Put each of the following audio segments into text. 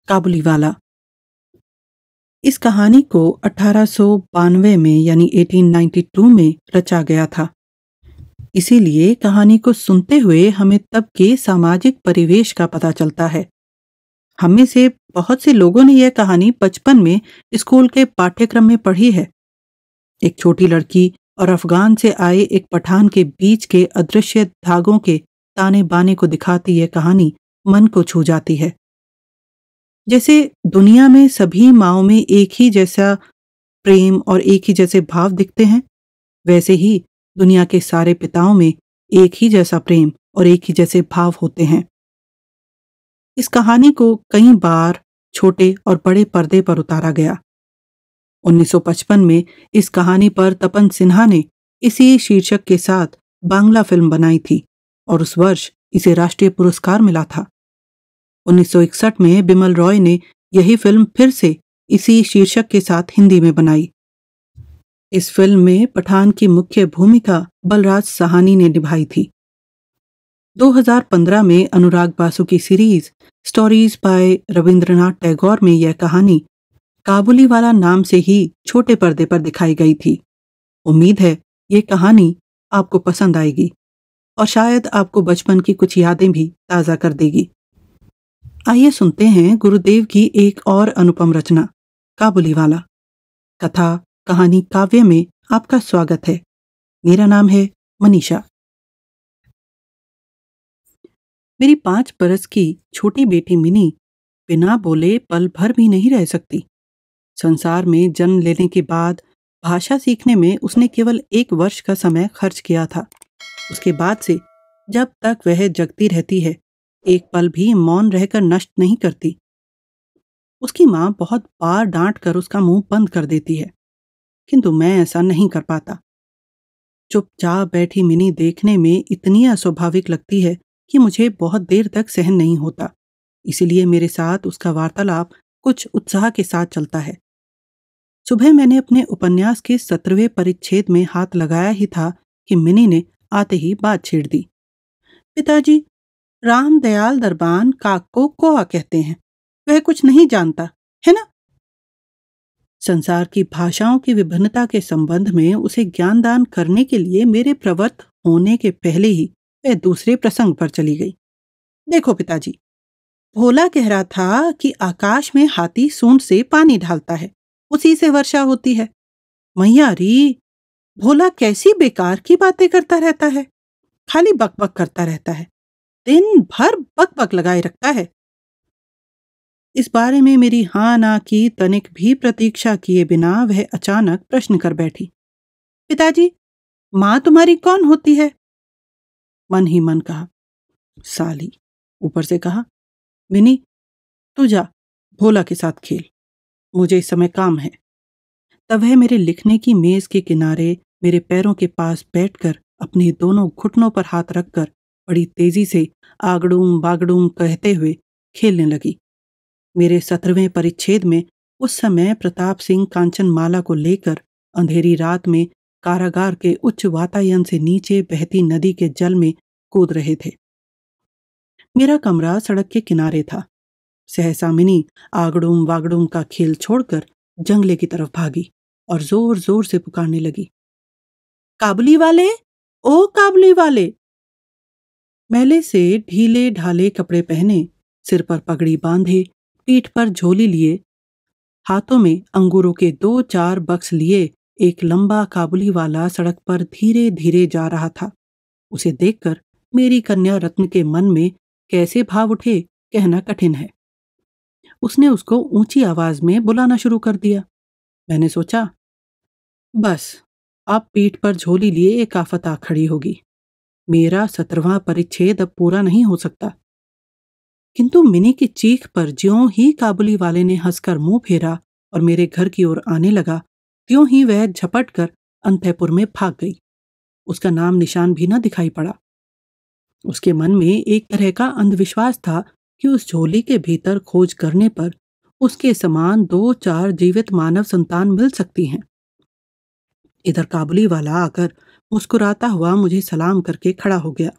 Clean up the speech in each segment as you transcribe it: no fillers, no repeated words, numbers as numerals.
काबुलीवाला। इस कहानी को 1892 में यानी 1892 में रचा गया था। इसीलिए कहानी को सुनते हुए हमें तब के सामाजिक परिवेश का पता चलता है। हम में से बहुत से लोगों ने यह कहानी बचपन में स्कूल के पाठ्यक्रम में पढ़ी है। एक छोटी लड़की और अफगान से आए एक पठान के बीच के अदृश्य धागों के ताने बाने को दिखाती यह कहानी मन को छू जाती है। जैसे दुनिया में सभी माँओं में एक ही जैसा प्रेम और एक ही जैसे भाव दिखते हैं, वैसे ही दुनिया के सारे पिताओं में एक ही जैसा प्रेम और एक ही जैसे भाव होते हैं। इस कहानी को कई बार छोटे और बड़े पर्दे पर उतारा गया। 1955 में इस कहानी पर तपन सिन्हा ने इसी शीर्षक के साथ बांग्ला फिल्म बनाई थी और उस वर्ष इसे राष्ट्रीय पुरस्कार मिला था। 1961 में बिमल रॉय ने यही फिल्म फिर से इसी शीर्षक के साथ हिंदी में बनाई। इस फिल्म में पठान की मुख्य भूमिका बलराज साहनी ने निभाई थी। 2015 में अनुराग बासु की series stories bye Rabindranath Tagore में यह कहानी काबुलीवाला नाम से ही छोटे पर्दे पर दिखाई गई थी। उम्मीद है ये कहानी आपको पसंद आएगी और शायद आपको बचपन की कुछ यादें भी ताज़ा कर देगी। आइए सुनते हैं गुरुदेव की एक और अनुपम रचना काबुलीवाला। कथा कहानी काव्य में आपका स्वागत है। मेरा नाम है मनीषा। मेरी 5 बरस की छोटी बेटी मिनी बिना बोले पल भर भी नहीं रह सकती। संसार में जन्म लेने के बाद भाषा सीखने में उसने केवल 1 वर्ष का समय खर्च किया था। उसके बाद से जब तक वह जगती रहती है, एक पल भी मौन रहकर नष्ट नहीं करती। उसकी माँ बहुत बार डांट कर उसका मुंह बंद कर देती है, किंतु मैं ऐसा नहीं कर पाता। चुपचाप बैठी मिनी देखने में इतनी अस्वाभाविक लगती है कि मुझे बहुत देर तक सहन नहीं होता। इसीलिए मेरे साथ उसका वार्तालाप कुछ उत्साह के साथ चलता है। सुबह मैंने अपने उपन्यास के 17वें परिच्छेद में हाथ लगाया ही था कि मिनी ने आते ही बात छेड़ दी। पिताजी, रामदयाल दरबान काक को कोआ कहते हैं। वह कुछ नहीं जानता, है ना? संसार की भाषाओं की विभिन्नता के संबंध में उसे ज्ञानदान करने के लिए मेरे प्रवृत्त होने के पहले ही वह दूसरे प्रसंग पर चली गई। देखो पिताजी, भोला कह रहा था कि आकाश में हाथी सूंड से पानी ढालता है, उसी से वर्षा होती है। मैयारी, भोला कैसी बेकार की बातें करता रहता है, खाली बकबक करता रहता है, दिन भर बकबक लगाए रखता है। इस बारे में मेरी हाँ ना की तनिक भी प्रतीक्षा किए बिना वह अचानक प्रश्न कर बैठी। पिताजी, माँ तुम्हारी कौन होती है? मन ही मन कहा, साली। ऊपर से कहा, मिनी, तू जा भोला के साथ खेल, मुझे इस समय काम है। तब वह मेरे लिखने की मेज के किनारे मेरे पैरों के पास बैठकर अपने दोनों घुटनों पर हाथ रखकर बड़ी तेजी से आगडूम बागडूम कहते हुए खेलने लगी। मेरे 17वें परिच्छेद में उस समय प्रताप सिंह कांचनमाला को लेकर अंधेरी रात में कारागार के उच्च वातायन से नीचे बहती नदी के जल में कूद रहे थे। मेरा कमरा सड़क के किनारे था। सहसा मिनी आगडूम वागडूम का खेल छोड़कर जंगले की तरफ भागी और जोर जोर से पुकारने लगी, काबुली वाले, ओ काबुली वाले। मैले से ढीले ढाले कपड़े पहने, सिर पर पगड़ी बांधे, पीठ पर झोली लिए, हाथों में अंगूरों के 2-4 बक्स लिए एक लंबा काबुली वाला सड़क पर धीरे धीरे जा रहा था। उसे देखकर मेरी कन्या रत्न के मन में कैसे भाव उठे कहना कठिन है। उसने उसको ऊंची आवाज में बुलाना शुरू कर दिया। मैंने सोचा, बस अब पीठ पर झोली लिए एक आफत आ खड़ी होगी। मेरा 17वां परिच्छेद अब पूरा नहीं हो सकता। किंतु मिनी की चीख पर ज्यों ही काबुली वाले ने हंसकर मुंह फेरा और मेरे घर की ओर आने लगा, त्यों ही वह झपट कर अंतःपुर में भाग गई। उसका नाम निशान भी न दिखाई पड़ा। उसके मन में एक तरह का अंधविश्वास था कि उस झोली के भीतर खोज करने पर उसके समान 2-4 जीवित मानव संतान मिल सकती हैं। इधर काबुली वाला आकर मुस्कुराता हुआ मुझे सलाम करके खड़ा हो गया।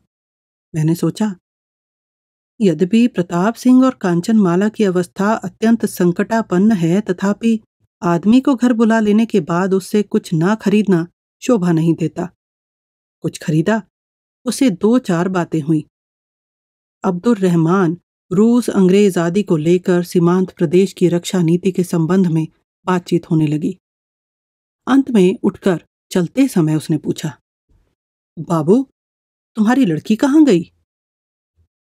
मैंने सोचा, यद्यपि प्रताप सिंह और कांचनमाला की अवस्था अत्यंत संकटापन्न है, तथापि आदमी को घर बुला लेने के बाद उससे कुछ ना खरीदना शोभा नहीं देता। कुछ खरीदा, उससे 2-4 बातें हुई। अब्दुल रहमान रूस अंग्रेज आदि को लेकर सीमांत प्रदेश की रक्षा नीति के संबंध में बातचीत होने लगी। अंत में उठकर चलते समय उसने पूछा, बाबू, तुम्हारी लड़की कहाँ गई?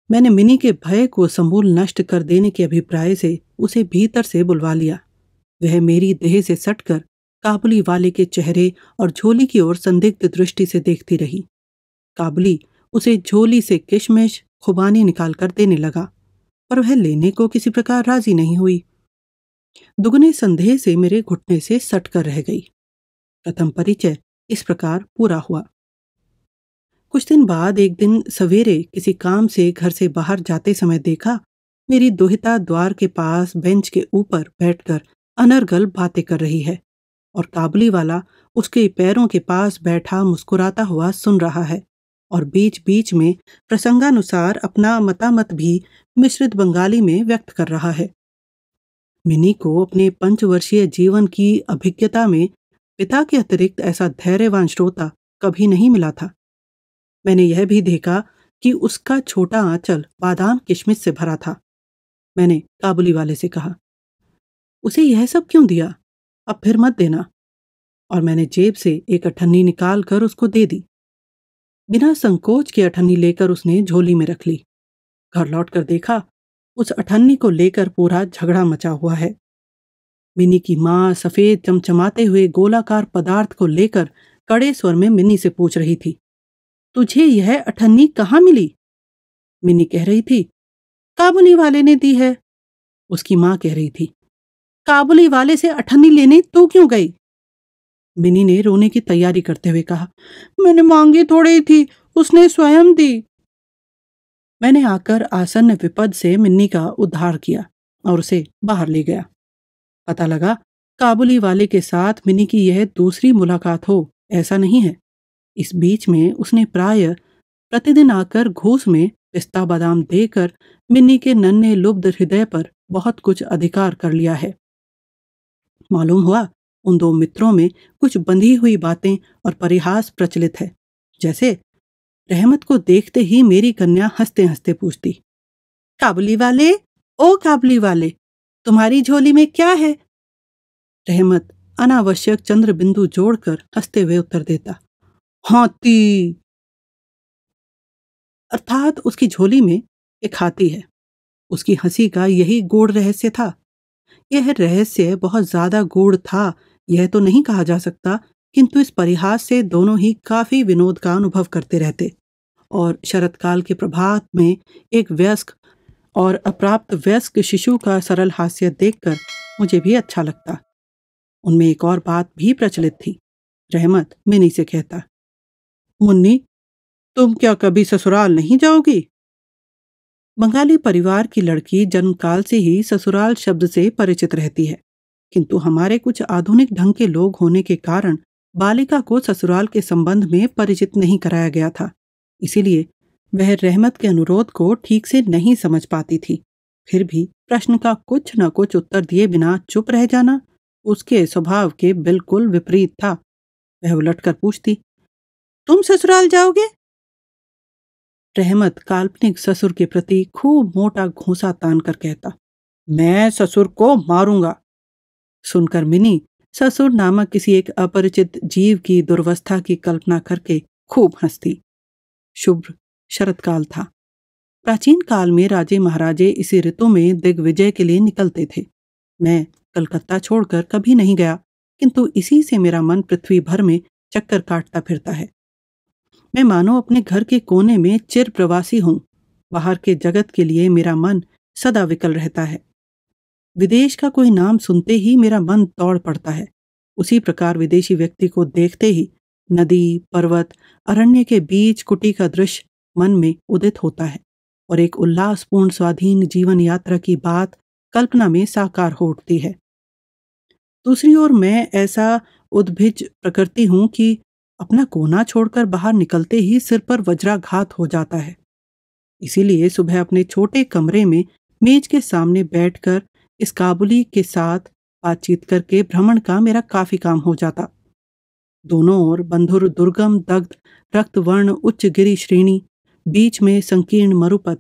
मैंने मिनी के भय को समूल नष्ट कर देने के अभिप्राय से उसे भीतर से बुलवा लिया। वह मेरी देह से सटकर काबुली वाले के चेहरे और झोली की ओर संदिग्ध दृष्टि से देखती रही। काबुली उसे झोली से किशमिश खुबानी निकाल कर देने लगा, पर वह लेने को किसी प्रकार राजी नहीं हुई। दुगने संदेह से मेरे घुटने से सट कर रह गई। प्रथम परिचय इस प्रकार पूरा हुआ। कुछ दिन बाद एक दिन सवेरे किसी काम से घर से बाहर जाते समय देखा, मेरी दुहिता द्वार के पास बेंच के ऊपर बैठकर अनर्गल बातें कर रही है और काबुली वाला उसके पैरों के पास बैठा मुस्कुराता हुआ सुन रहा है और बीच बीच में प्रसंगानुसार अपना मतामत भी मिश्रित बंगाली में व्यक्त कर रहा है। मिनी को अपने 5 वर्षीय जीवन की अभिज्ञता में पिता के अतिरिक्त ऐसा धैर्यवान श्रोता कभी नहीं मिला था। मैंने यह भी देखा कि उसका छोटा आंचल बादाम किशमिश से भरा था। मैंने काबुली वाले से कहा, उसे यह सब क्यों दिया? अब फिर मत देना। और मैंने जेब से एक अठन्नी निकाल कर उसको दे दी। बिना संकोच के अठन्नी लेकर उसने झोली में रख ली। घर लौट कर देखा, उस अठन्नी को लेकर पूरा झगड़ा मचा हुआ है। मिनी की माँ सफेद चमचमाते हुए गोलाकार पदार्थ को लेकर कड़े स्वर में मिनी से पूछ रही थी, तुझे यह अठन्नी कहाँ मिली? मिनी कह रही थी, काबुली वाले ने दी है। उसकी माँ कह रही थी, काबुली वाले से अठन्नी लेने तू क्यों गई? मिनी ने रोने की तैयारी करते हुए कहा, मैंने मांगी थोड़ी थी, उसने स्वयं दी। मैंने आकर आसन्न विपद से मिन्नी का उद्धार किया और उसे बाहर ले गया। पता लगा काबुली वाले के साथ मिनी की यह दूसरी मुलाकात हो, ऐसा नहीं है। इस बीच में उसने प्राय प्रतिदिन आकर घूस में पिस्ता बादाम देकर मिन्नी के नन्हे लुब्ध हृदय पर बहुत कुछ अधिकार कर लिया है। मालूम हुआ उन दो मित्रों में कुछ बंधी हुई बातें और परिहास प्रचलित है। जैसे रहमत को देखते ही मेरी कन्या हंसते हंसते पूछती, काबुली वाले, ओ काबुली वाले, तुम्हारी झोली में क्या है? रहमत अनावश्यक चंद्र बिंदु जोड़कर हंसते हुए उत्तर देता, हाथी। अर्थात उसकी झोली में एक हाथी है। उसकी हंसी का यही गूढ़ रहस्य था। यह रहस्य बहुत ज्यादा गूढ़ था यह तो नहीं कहा जा सकता, किंतु इस परिहास से दोनों ही काफी विनोद का अनुभव करते रहते और शरतकाल के प्रभात में एक वयस्क और अप्राप्त वयस्क शिशु का सरल हास्य देखकर मुझे भी अच्छा लगता। उनमें एक और बात भी प्रचलित थी। रहमत मिनी से कहता, मुन्नी, तुम क्या कभी ससुराल नहीं जाओगी? बंगाली परिवार की लड़की जन्मकाल से ही ससुराल शब्द से परिचित रहती है, किंतु हमारे कुछ आधुनिक ढंग के लोग होने के कारण बालिका को ससुराल के संबंध में परिचित नहीं कराया गया था। इसीलिए वह रहमत के अनुरोध को ठीक से नहीं समझ पाती थी। फिर भी प्रश्न का कुछ न कुछ उत्तर दिए बिना चुप रह जाना उसके स्वभाव के बिल्कुल विपरीत था। वह उलटकर पूछती, तुम ससुराल जाओगे? रहमत काल्पनिक ससुर के प्रति खूब मोटा घूंसा तान कर कहता, मैं ससुर को मारूंगा। सुनकर मिनी ससुर नामक किसी एक अपरिचित जीव की दुर्वस्था की कल्पना करके खूब हंसती। शुभ्र शरतकाल था। प्राचीन काल में राजे महाराजे इसी ऋतु में दिग्विजय के लिए निकलते थे। मैं कलकत्ता छोड़कर कभी नहीं गया, किंतु इसी से मेरा मन पृथ्वी भर में चक्कर काटता फिरता है। मैं मानो अपने घर के कोने में चिर प्रवासी हूँ। बाहर के जगत के लिए मेरा मन सदा विकल रहता है। विदेश का कोई नाम सुनते ही मेरा मन दौड़ पड़ता है। उसी प्रकार विदेशी व्यक्ति को देखते ही नदी, पर्वत, अरण्य के बीच कुटी का दृश्य मन में उदित होता है और एक उल्लासपूर्ण स्वाधीन जीवन यात्रा की बात कल्पना में साकार हो उठती है। दूसरी ओर मैं ऐसा उद्भिज प्रकृति हूं कि अपना कोना छोड़कर बाहर निकलते ही सिर पर वज्राघात हो जाता है। इसीलिए सुबह अपने छोटे कमरे में मेज के सामने बैठकर इस काबुली के साथ बातचीत करके भ्रमण का मेरा काफी काम हो जाता। दोनों ओर बंधुर दुर्गम दग्ध रक्तवर्ण उच्च गिरी श्रेणी, बीच में संकीर्ण मरुपथ,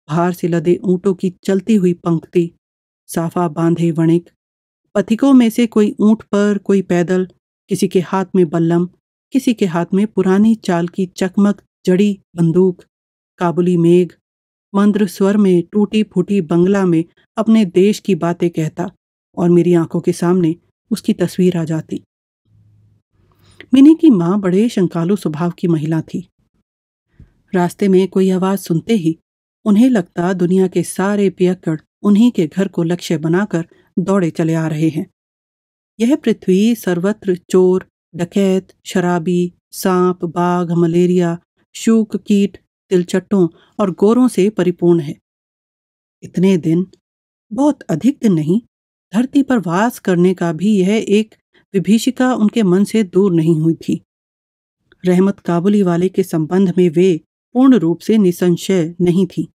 भार से लदे ऊंटों की चलती हुई पंक्ति, साफा बांधे वणिक, पथिकों में से कोई ऊंट पर, कोई पैदल, किसी के हाथ में बल्लम, किसी के हाथ में पुरानी चाल की चकमक जड़ी बंदूक, काबुली मेघ मंद्र स्वर में टूटी फूटी बंगला में अपने देश की बातें कहता और मेरी आंखों के सामने उसकी तस्वीर आ जाती। मिनी की माँ बड़े शंकालु स्वभाव की महिला थी। रास्ते में कोई आवाज सुनते ही उन्हें लगता दुनिया के सारे पियक्कड़ उन्हीं के घर को लक्ष्य बनाकर दौड़े चले आ रहे हैं। यह पृथ्वी सर्वत्र चोर, डकैत, शराबी, सांप, बाघ, मलेरिया, शूक, कीट, तिलचट्टों और गोरों से परिपूर्ण है। इतने दिन, बहुत अधिक दिन नहीं, धरती पर वास करने का भी यह एक विभीषिका उनके मन से दूर नहीं हुई थी। रहमत काबुली वाले के संबंध में वे पूर्ण रूप से निसंशय नहीं थी।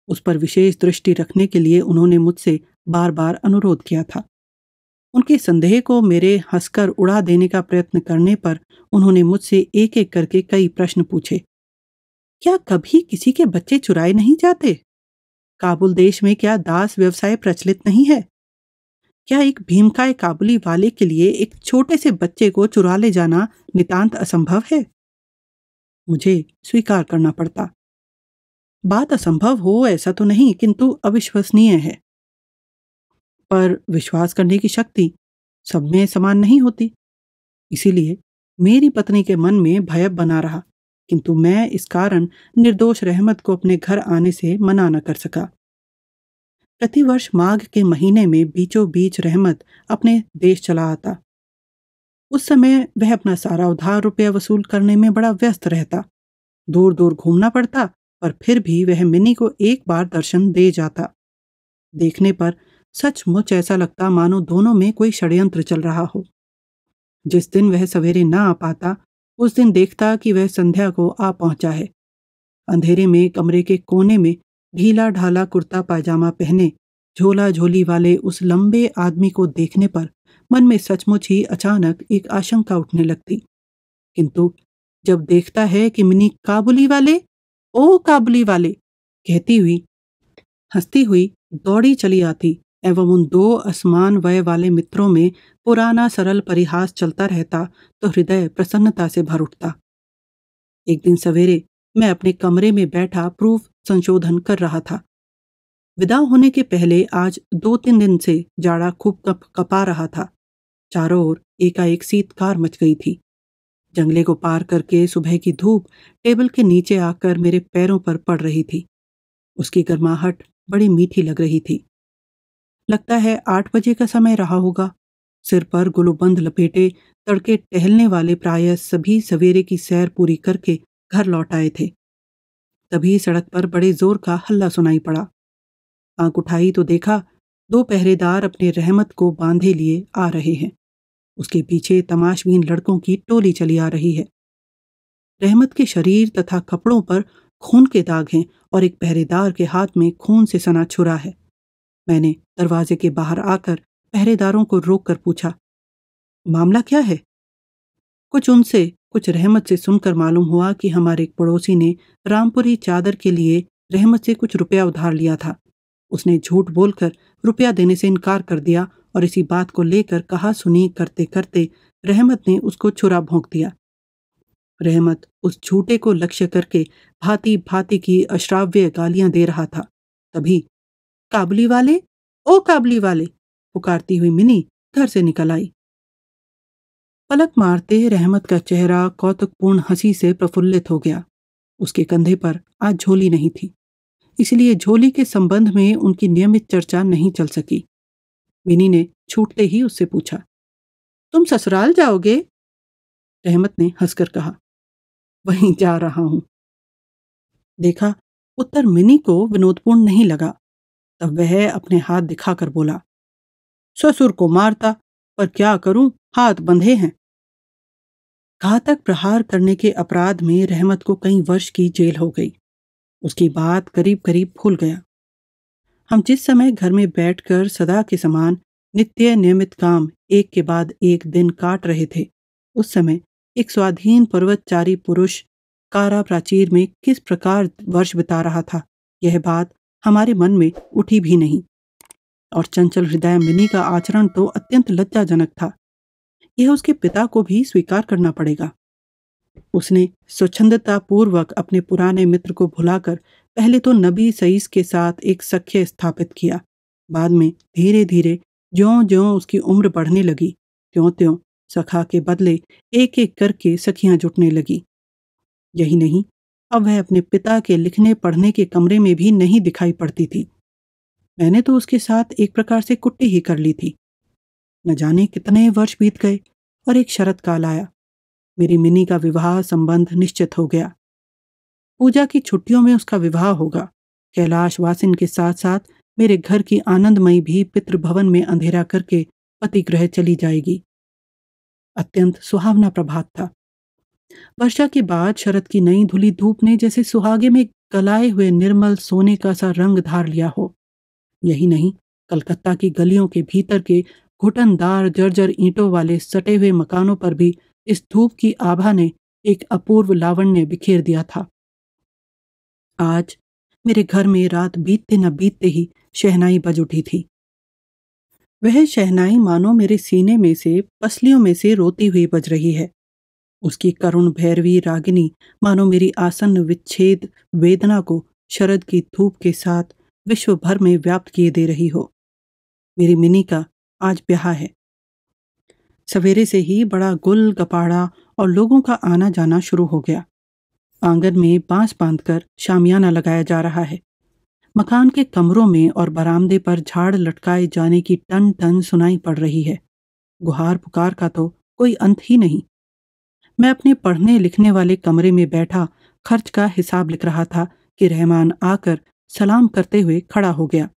उस पर विशेष दृष्टि रखने के लिए उन्होंने मुझसे बार बार अनुरोध किया था। उनके संदेह को मेरे हंसकर उड़ा देने का प्रयत्न करने पर उन्होंने मुझसे एक एक करके कई प्रश्न पूछे। क्या कभी किसी के बच्चे चुराए नहीं जाते? काबुल देश में क्या दास व्यवसाय प्रचलित नहीं है? क्या एक भीमकाय काबुली वाले के लिए एक छोटे से बच्चे को चुरा ले जाना नितांत असंभव है? मुझे स्वीकार करना पड़ता। बात असंभव हो ऐसा तो नहीं, किंतु अविश्वसनीय है। पर विश्वास करने की शक्ति सब में समान नहीं होती। इसीलिए मेरी पत्नी के मन में भय बना रहा, किंतु मैं इस कारण निर्दोष रहमत को अपने घर आने से मना न कर सका। प्रतिवर्ष माघ के महीने में बीचों बीच रहमत अपने देश चला आता। उस समय वह अपना सारा उधार रुपया वसूल करने में बड़ा व्यस्त रहता। दूर दूर घूमना पड़ता, पर फिर भी वह मिनी को एक बार दर्शन दे जाता। देखने पर सचमुच ऐसा लगता मानो दोनों में कोई षड्यंत्र चल रहा हो। जिस दिन वह सवेरे न आ पाता, उस दिन देखता कि वह संध्या को आ पहुंचा है। अंधेरे में कमरे के कोने में ढीला ढाला कुर्ता पायजामा पहने झोला झोली वाले उस लंबे आदमी को देखने पर मन में सचमुच ही अचानक एक आशंका उठने लगती। किंतु जब देखता है कि मिनी काबुली वाले, ओ काबुली वाले कहती हुई हंसती हुई दौड़ी चली आती एवं उन दो असमान वय वाले मित्रों में पुराना सरल परिहास चलता रहता, तो हृदय प्रसन्नता से भर उठता। एक दिन सवेरे मैं अपने कमरे में बैठा प्रूफ संशोधन कर रहा था। विदा होने के पहले आज 2-3 दिन से जाड़ा खूब कपा रहा था। चारों ओर एकाएक शीतकार मच गई थी। जंगले को पार करके सुबह की धूप टेबल के नीचे आकर मेरे पैरों पर पड़ रही थी। उसकी गर्माहट बड़ी मीठी लग रही थी। लगता है 8 बजे का समय रहा होगा। सिर पर गुलूबंद लपेटे तड़के टहलने वाले प्रायः सभी सवेरे की सैर पूरी करके घर लौट आए थे। तभी सड़क पर बड़े जोर का हल्ला सुनाई पड़ा। आंख उठाई तो देखा 2 पहरेदार अपने रहमत को बांधे लिए आ रहे हैं। उसके पीछे तमाशबीन लड़कों की टोली चली आ रही है। रहमत के शरीर तथा कपड़ों पर खून के दाग हैं और एक पहरेदार के हाथ में खून से सना छुरा है। मैंने दरवाजे के बाहर आकर पहरेदारों को रोककर पूछा, मामला क्या है? कुछ उनसे कुछ रहमत से सुनकर मालूम हुआ कि हमारे एक पड़ोसी ने रामपुरी चादर के लिए रहमत से कुछ रुपया उधार लिया था। उसने झूठ बोलकर रुपया देने से इनकार कर दिया और इसी बात को लेकर कहा सुनी करते करते रहमत ने उसको छुरा भोंक दिया। रहमत उस झूठे को लक्ष्य करके भांति भांति की अश्राव्य गालियां दे रहा था। तभी काबुली वाले, ओ काबुली वाले पुकारती हुई मिनी घर से निकल आई। पलक मारते रहमत का चेहरा कौतुकपूर्ण हंसी से प्रफुल्लित हो गया। उसके कंधे पर आज झोली नहीं थी, इसलिए झोली के संबंध में उनकी नियमित चर्चा नहीं चल सकी। मिनी ने छूटते ही उससे पूछा, तुम ससुराल जाओगे? रहमत ने हंसकर कहा, वहीं जा रहा हूं। देखा उत्तर मिनी को विनोदपूर्ण नहीं लगा। तब वह अपने हाथ दिखाकर बोला, ससुर को मारता, पर क्या करूं, हाथ बंधे हैं। घातक प्रहार करने के अपराध में रहमत को कई वर्ष की जेल हो गई। उसकी बात करीब करीब भूल गया। हम जिस समय घर में बैठकर सदा के समान नित्य नियमित काम एक के बाद एक दिन काट रहे थे, उस समय एक स्वाधीन पर्वतचारी पुरुष कारा प्राचीर में किस प्रकार वर्ष बिता रहा था, यह बात हमारे मन में उठी भी नहीं। और चंचल हृदय मिनी का आचरण तो अत्यंत लज्जाजनक था। यह उसके पिता को भी स्वीकार करना पड़ेगा। उसने स्वच्छंदता पूर्वक अपने पुराने मित्र को भुलाकर पहले तो नबी सईस के साथ एक सख्य स्थापित किया। बाद में धीरे धीरे ज्यों-ज्यों उसकी उम्र बढ़ने लगी, त्यों-त्यों सखा के बदले एक-एक करके सखियां जुटने लगी। यही नहीं, अब वह अपने पिता के लिखने पढ़ने के कमरे में भी नहीं दिखाई पड़ती थी। मैंने तो उसके साथ एक प्रकार से कुट्टी ही कर ली थी। न जाने कितने वर्ष बीत गए और एक शरत काल आया। मेरी मिनी का विवाह संबंध निश्चित हो गया। पूजा की छुट्टियों में उसका विवाह होगा। कैलाश वासिन के साथ साथ मेरे घर की आनंदमयी भी पितृभवन में अंधेरा करके पति गृह चली जाएगी। अत्यंत सुहावना प्रभात था। वर्षा के बाद शरद की नई धुली धूप ने जैसे सुहागे में गलाए हुए निर्मल सोने का सा रंग धार लिया हो। यही नहीं, कलकत्ता की गलियों के भीतर के घुटनदार जर्जर ईंटों वाले सटे हुए मकानों पर भी इस धूप की आभा ने एक अपूर्व लावण्य बिखेर दिया था। आज मेरे घर में रात बीतते न बीतते ही शहनाई बज उठी थी। वह शहनाई मानो मेरे सीने में से पसलियों में से रोती हुई बज रही है। उसकी करुण भैरवी रागिनी मानो मेरी आसन्न विच्छेद वेदना को शरद की धूप के साथ विश्व भर में व्याप्त किए दे रही हो। मेरी मिनी का आज ब्याह है। सवेरे से ही बड़ा गुल गपाड़ा और लोगों का आना जाना शुरू हो गया। आंगन में बांस बांधकर शामियाना लगाया जा रहा है। मकान के कमरों में और बरामदे पर झाड़ लटकाए जाने की टन टन सुनाई पड़ रही है। गुहार पुकार का तो कोई अंत ही नहीं। मैं अपने पढ़ने लिखने वाले कमरे में बैठा खर्च का हिसाब लिख रहा था कि रहमान आकर सलाम करते हुए खड़ा हो गया।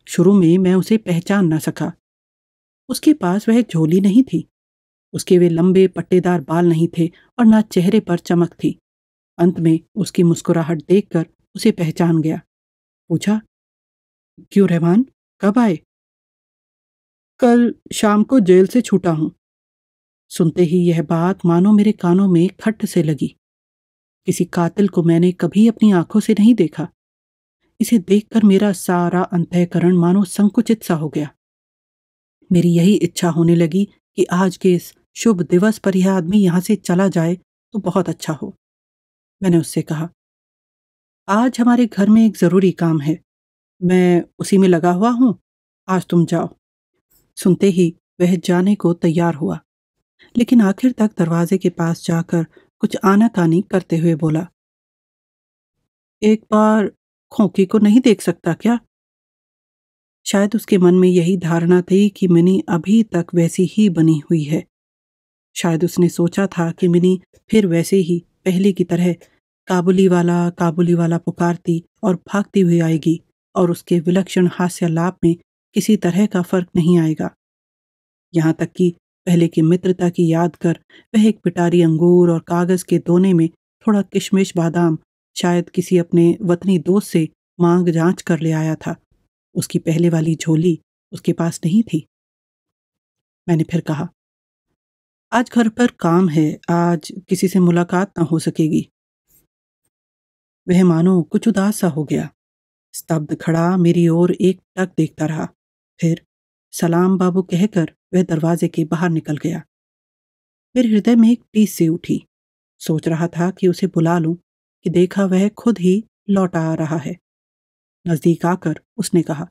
शुरू में मैं उसे पहचान न सका। उसके पास वह झोली नहीं थी, उसके वे लंबे पट्टेदार बाल नहीं थे और न चेहरे पर चमक थी। अंत में उसकी मुस्कुराहट देखकर उसे पहचान गया। पूछा, क्यों रहमान, कब आए? कल शाम को जेल से छूटा हूं। सुनते ही यह बात मानो मेरे कानों में खट से लगी। किसी कातिल को मैंने कभी अपनी आंखों से नहीं देखा। इसे देखकर मेरा सारा अंतःकरण मानो संकुचित सा हो गया। मेरी यही इच्छा होने लगी कि आज के इस शुभ दिवस पर यह आदमी यहाँ से चला जाए तो बहुत अच्छा हो। मैंने उससे कहा, आज हमारे घर में एक जरूरी काम है, मैं उसी में लगा हुआ हूँ, आज तुम जाओ। सुनते ही वह जाने को तैयार हुआ, लेकिन आखिर तक दरवाजे के पास जाकर कुछ आनाकानी करते हुए बोला, एक बार खोकी को नहीं देख सकता क्या? शायद उसके मन में यही धारणा थी कि मिनी अभी तक वैसी ही बनी हुई है। शायद उसने सोचा था कि मिनी फिर वैसे ही पहले की तरह काबुली वाला पुकारती और भागती हुई आएगी और उसके विलक्षण हास्यालाप में किसी तरह का फर्क नहीं आएगा। यहाँ तक कि पहले की मित्रता की याद कर वह एक पिटारी अंगूर और कागज के दोने में थोड़ा किशमिश बादाम शायद किसी अपने वतनी दोस्त से मांग जांच कर ले आया था। उसकी पहले वाली झोली उसके पास नहीं थी। मैंने फिर कहा, आज घर पर काम है, आज किसी से मुलाकात ना हो सकेगी। वह मानो कुछ उदास सा हो गया, स्तब्ध खड़ा मेरी ओर एक टक देखता रहा। फिर सलाम बाबू कहकर वह दरवाजे के बाहर निकल गया। मेरे हृदय में एक टीस सी उठी। सोच रहा था कि उसे बुला लूं कि देखा वह खुद ही लौटा आ रहा है। नजदीक आकर उसने कहा,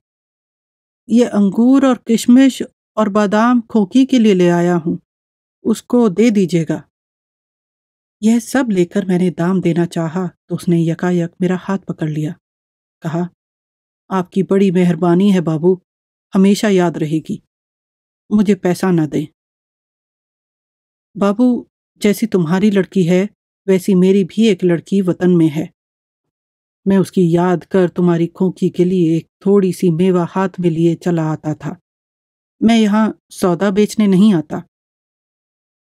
ये अंगूर और किशमिश और बादाम खोकी के लिए ले आया हूं, उसको दे दीजिएगा। यह सब लेकर मैंने दाम देना चाहा तो उसने यकायक मेरा हाथ पकड़ लिया। कहा, आपकी बड़ी मेहरबानी है बाबू, हमेशा याद रहेगी। मुझे पैसा न दें। बाबू, जैसी तुम्हारी लड़की है वैसी मेरी भी एक लड़की वतन में है। मैं उसकी याद कर तुम्हारी खोखी के लिए एक थोड़ी सी मेवा हाथ में लिए चला आता था। मैं यहाँ सौदा बेचने नहीं आता।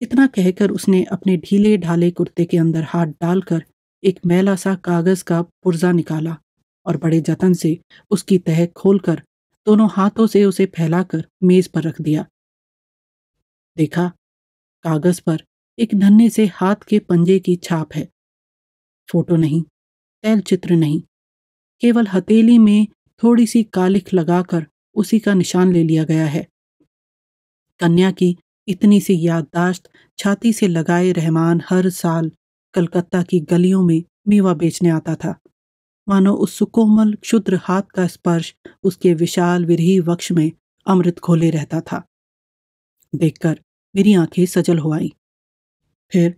इतना कहकर उसने अपने ढीले ढाले कुर्ते के अंदर हाथ डालकर एक मैला सा कागज का पुर्जा निकाला और बड़े जतन से उसकी तह खोलकर दोनों हाथों से उसे फैलाकर मेज पर रख दिया। देखा, कागज पर एक नन्हे से हाथ के पंजे की छाप है। फोटो नहीं, तैल चित्र नहीं, केवल हथेली में थोड़ी सी कालिख लगाकर उसी का निशान ले लिया गया है। कन्या की इतनी सी याददाश्त छाती से लगाए रहमान हर साल कलकत्ता की गलियों में मेवा बेचने आता था। मानो उस सुकोमल क्षुद्र हाथ का स्पर्श उसके विशाल विरही वक्ष में अमृत घोले रहता था। देखकर मेरी आंखें सजल हो आईं। फिर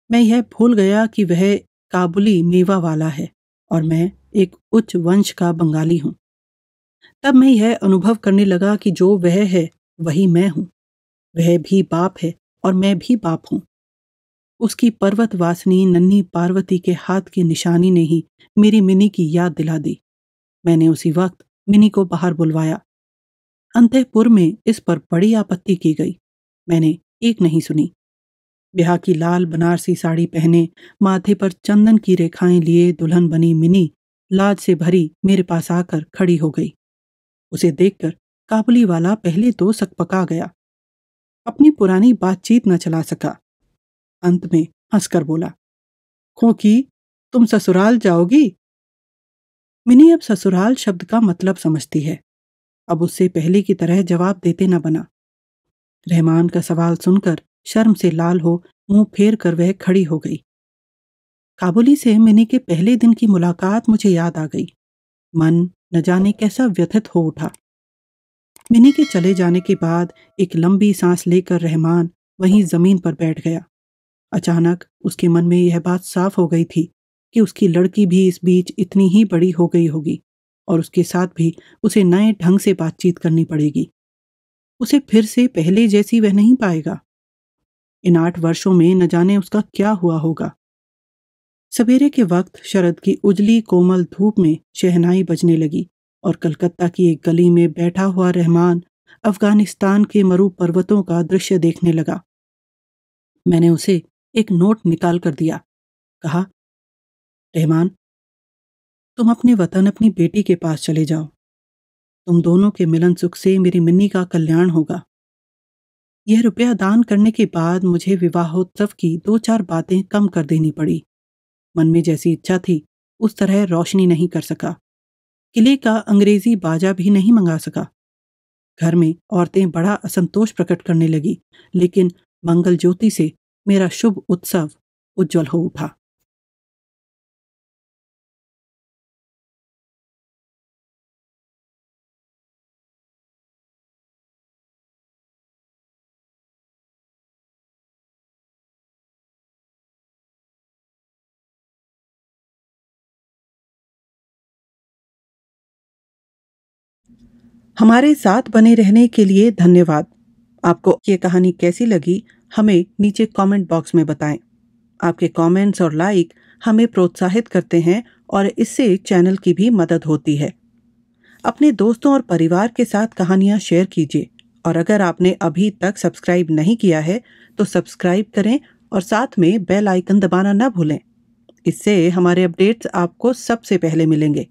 मैं यह भूल गया कि वह काबुली मेवा वाला है और मैं एक उच्च वंश का बंगाली हूँ। तब मैं यह अनुभव करने लगा कि जो वह है वही मैं हूँ। वह भी बाप है और मैं भी बाप हूँ। उसकी पर्वत वासिनी नन्ही पार्वती के हाथ की निशानी ने ही मेरी मिनी की याद दिला दी। मैंने उसी वक्त मिनी को बाहर बुलवाया। अंतःपुर में इस पर बड़ी आपत्ति की गई। मैंने एक नहीं सुनी। ब्याह की लाल बनारसी साड़ी पहने, माथे पर चंदन की रेखाएं लिए दुल्हन बनी मिनी लाज से भरी मेरे पास आकर खड़ी हो गई। उसे देखकर काबुली वाला पहले तो सकपका गया, अपनी पुरानी बातचीत न चला सका। अंत में हंसकर बोला, खोकी, तुम ससुराल जाओगी? मिनी अब ससुराल शब्द का मतलब समझती है। अब उससे पहले की तरह जवाब देते न बना। रहमान का सवाल सुनकर शर्म से लाल हो मुंह फेर कर वह खड़ी हो गई। काबुली से मिनी के पहले दिन की मुलाकात मुझे याद आ गई। मन न जाने कैसा व्यथित हो उठा। मिनी के चले जाने के बाद एक लंबी सांस लेकर रहमान वहीं जमीन पर बैठ गया। अचानक उसके मन में यह बात साफ हो गई थी कि उसकी लड़की भी इस बीच इतनी ही बड़ी हो गई होगी और उसके साथ भी उसे नए ढंग से बातचीत करनी पड़ेगी। उसे फिर से पहले जैसी वह नहीं पाएगा। इन 8 वर्षों में न जाने उसका क्या हुआ होगा। सवेरे के वक्त शरद की उजली कोमल धूप में शहनाई बजने लगी और कलकत्ता की एक गली में बैठा हुआ रहमान अफगानिस्तान के मरु पर्वतों का दृश्य देखने लगा। मैंने उसे एक नोट निकाल कर दिया। कहा, रहमान, तुम अपने वतन अपनी बेटी के पास चले जाओ। तुम दोनों के मिलन सुख से मेरी मिन्नी का कल्याण होगा। यह रुपया दान करने के बाद मुझे विवाहोत्सव की 2-4 बातें कम कर देनी पड़ी। मन में जैसी इच्छा थी उस तरह रोशनी नहीं कर सका। किले का अंग्रेजी बाजा भी नहीं मंगा सका। घर में औरतें बड़ा असंतोष प्रकट करने लगी, लेकिन मंगल ज्योति से मेरा शुभ उत्सव उज्जवल हो उठा। हमारे साथ बने रहने के लिए धन्यवाद। आपको ये कहानी कैसी लगी हमें नीचे कमेंट बॉक्स में बताएं। आपके कमेंट्स और लाइक हमें प्रोत्साहित करते हैं और इससे चैनल की भी मदद होती है। अपने दोस्तों और परिवार के साथ कहानियाँ शेयर कीजिए और अगर आपने अभी तक सब्सक्राइब नहीं किया है तो सब्सक्राइब करें और साथ में बेल आइकन दबाना ना भूलें। इससे हमारे अपडेट्स आपको सबसे पहले मिलेंगे।